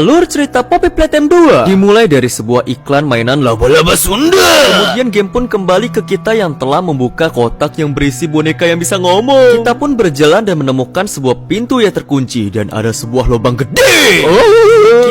Alur cerita Poppy Playtime 2 dimulai dari sebuah iklan mainan laba-laba Sunda. Kemudian game pun kembali ke kita yang telah membuka kotak yang berisi boneka yang bisa ngomong. Kita pun berjalan dan menemukan sebuah pintu yang terkunci dan ada sebuah lubang gede.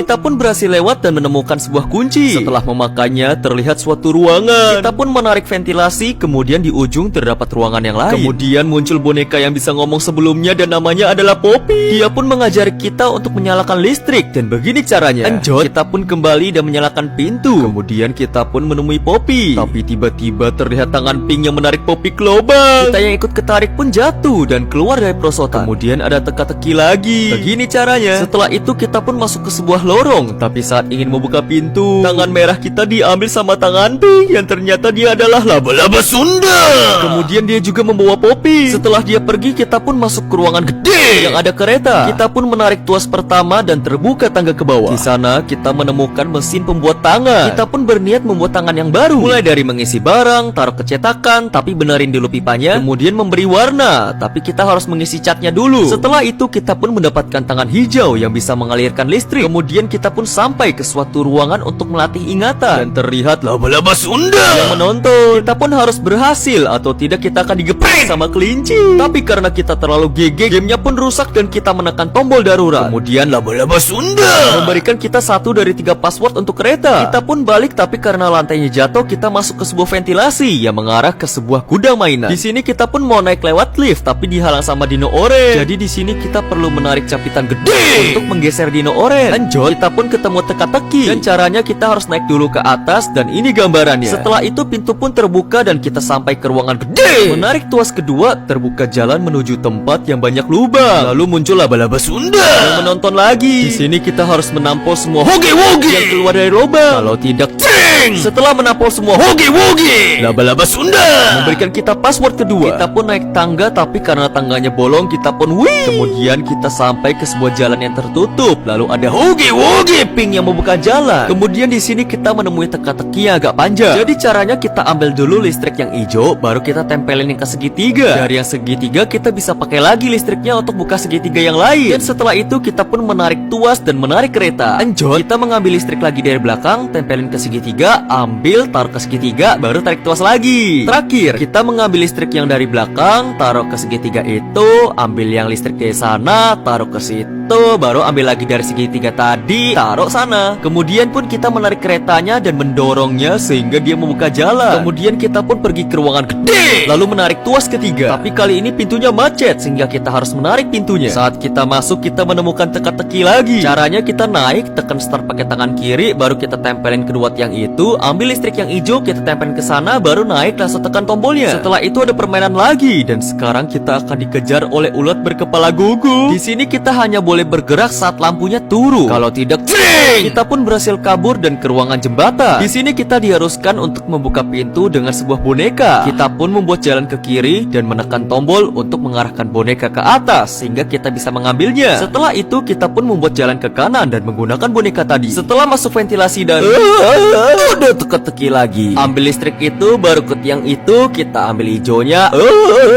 Kita pun berhasil lewat dan menemukan sebuah kunci. Setelah memakannya terlihat suatu ruangan. Kita pun menarik ventilasi, kemudian di ujung terdapat ruangan yang lain. Kemudian muncul boneka yang bisa ngomong sebelumnya dan namanya adalah Poppy. Dia pun mengajari kita untuk menyalakan listrik dan begini caranya. Lanjut, kita pun kembali dan menyalakan pintu. Kemudian kita pun menemui Poppy. Tapi tiba-tiba terlihat tangan pink yang menarik Poppy ke lubang. Kita yang ikut ketarik pun jatuh dan keluar dari perosotan. Kemudian ada teka-teki lagi. Begini caranya. Setelah itu kita pun masuk ke sebuah lorong. Tapi saat ingin membuka pintu, tangan merah kita diambil sama tangan pink yang ternyata dia adalah laba-laba Sunda. Kemudian dia juga membawa Poppy. Setelah dia pergi, kita pun masuk ke ruangan gede yang ada kereta. Kita pun menarik tuas pertama dan terbuka tangga ke bawah. Di sana kita menemukan mesin pembuat tangan. Kita pun berniat membuat tangan yang baru. Mulai dari mengisi barang, taruh kecetakan, tapi benerin dulu pipanya, kemudian memberi warna, tapi kita harus mengisi catnya dulu. Setelah itu kita pun mendapatkan tangan hijau yang bisa mengalirkan listrik. Kemudian kita pun sampai ke suatu ruangan untuk melatih ingatan. Dan terlihat laba-laba Sunda yang menonton. Kita pun harus berhasil atau tidak kita akan digeprek sama kelinci. Tapi karena kita terlalu GG, gamenya pun rusak dan kita menekan tombol darurat. Kemudian laba-laba Sunda memberikan kita 1 dari 3 password untuk kereta. Kita pun balik, tapi karena lantainya jatuh, kita masuk ke sebuah ventilasi yang mengarah ke sebuah gudang mainan. Di sini kita pun mau naik lewat lift, tapi dihalang sama dino orange. Jadi di sini kita perlu menarik capitan gede untuk menggeser dino orange. Lanjut, kita pun ketemu teka-teki. Dan caranya kita harus naik dulu ke atas, dan ini gambarannya. Setelah itu pintu pun terbuka dan kita sampai ke ruangan gede. Menarik tuas kedua, terbuka jalan menuju tempat yang banyak lubang. Lalu muncul laba-laba Sunda yang menonton lagi. Di sini kita harus menampol semua hoge-woge yang keluar dari lubang. Kalau tidak, ceng! Setelah menampol semua hoge-woge, laba-laba Sunda memberikan kita password kedua. Kita pun naik tangga, tapi karena tangganya bolong, kita pun wih. Kemudian kita sampai ke sebuah jalan yang tertutup. Lalu ada hoge-woge pink yang membuka jalan. Kemudian di sini kita menemui teka-teki yang agak panjang. Jadi caranya kita ambil dulu listrik yang hijau, baru kita tempelin yang ke segitiga. Dari yang segitiga kita bisa pakai lagi listriknya untuk buka segitiga yang lain. Dan setelah itu kita pun menarik tuas dan menarik kereta. Lanjut, kita mengambil listrik lagi dari belakang, tempelin ke segitiga, ambil, taruh ke segitiga, baru tarik tuas lagi. Terakhir, kita mengambil listrik yang dari belakang, taruh ke segitiga itu, ambil yang listrik dari sana, taruh ke situ, baru ambil lagi dari segitiga tadi, taruh sana. Kemudian pun kita menarik keretanya dan mendorongnya sehingga dia membuka jalan. Kemudian kita pun pergi ke ruangan gede, lalu menarik tuas ketiga. Tapi kali ini pintunya macet sehingga kita harus menarik pintunya. Saat kita masuk, kita menemukan teka-teki lagi. Caranya kita naik, tekan start pakai tangan kiri, baru kita tempelin kedua tiang itu, ambil listrik yang hijau, kita tempelin ke sana, baru naik, langsung tekan tombolnya. Setelah itu ada permainan lagi, dan sekarang kita akan dikejar oleh ulat berkepala gugu. Di sini kita hanya boleh bergerak saat lampunya turun. Kalau tidak, cing! Kita pun berhasil kabur dan ke ruangan jembatan. Di sini kita diharuskan untuk membuka pintu dengan sebuah boneka. Kita pun membuat jalan ke kiri dan menekan tombol untuk mengarahkan boneka ke atas sehingga kita bisa mengambilnya. Setelah itu kita pun membuat jalan ke kanan dan menggunakan boneka tadi. Setelah masuk ventilasi dan udah teka-teki lagi. Ambil listrik itu, baru ke tiang itu, kita ambil hijaunya,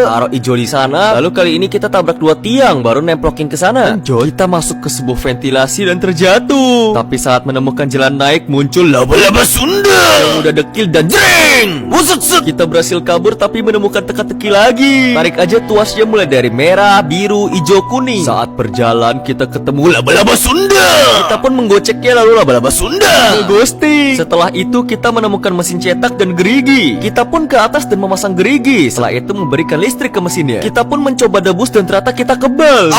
taruh hijau di sana. Lalu kali ini kita tabrak 2 tiang, baru nemplokin ke sana. Lanjut, kita masuk ke sebuah ventilasi dan terjatuh. Tapi saat menemukan jalan naik, muncul laba-laba Sunda yang udah dekil dan jreng. Kita berhasil kabur tapi menemukan teka-teki lagi. Tarik aja tuasnya mulai dari merah, biru, hijau, kuning. Saat berjalan kita ketemu laba-laba Sunda. Kita pun menggoceknya, lalu laba-laba Sunda ghosting. Setelah itu kita menemukan mesin cetak dan gerigi. Kita pun ke atas dan memasang gerigi. Setelah itu memberikan listrik ke mesinnya. Kita pun mencoba debus dan ternyata kita kebal.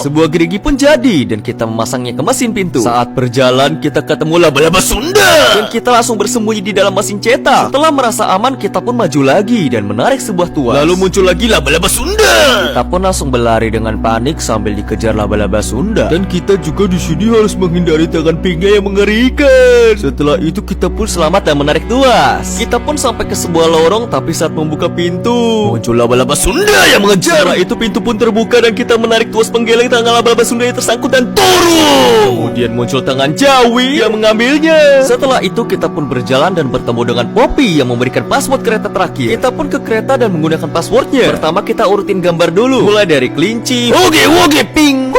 Sebuah gerigi pun jadi dan kita memasangnya ke mesin pintu. Saat berjalan kita ketemu laba-laba Sunda dan kita langsung bersembunyi di dalam mesin cetak. Setelah merasa aman, kita pun maju lagi dan menarik sebuah tuas. Lalu muncul lagi laba-laba Sunda. Kita pun langsung berlari dengan panik sambil dikejar laba-laba Sunda. Dan kita juga di sini harus menghindari tangan pinknya yang mengerikan. Setelah itu kita pun selamat dan menarik tuas. Kita pun sampai ke sebuah lorong, tapi saat membuka pintu muncul laba-laba Sunda yang mengejar. Setelah itu pintu pun terbuka dan kita menarik tuas penggeleng tangan laba-laba Sunda yang tersangkut dan turun. Kemudian muncul tangan Jawi yang mengambilnya. Setelah itu kita pun berjalan dan bertemu dengan Poppy yang memberikan password kereta terakhir. Kita pun ke kereta dan menggunakan passwordnya. Pertama kita urutin gambar dulu, mulai dari kelinci, hoge-woge pink,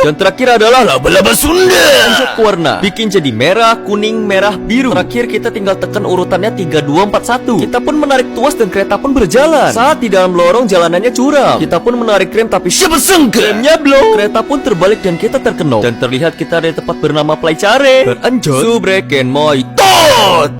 Dan terakhir adalah laba-laba Sunda. Lanjut warna, bikin jadi merah, kuning, merah, biru. Terakhir kita tinggal tekan urutannya 3, 2, 4, 1. Kita pun menarik tuas dan kereta pun berjalan. Saat di dalam lorong jalanannya curam, kita pun menarik rem tapi siapa sangka remnya blow. Kereta pun terbalik dan kita terkenok. Dan terlihat kita ada di tempat bernama Plaicare. Beranjut, subreken moi tot.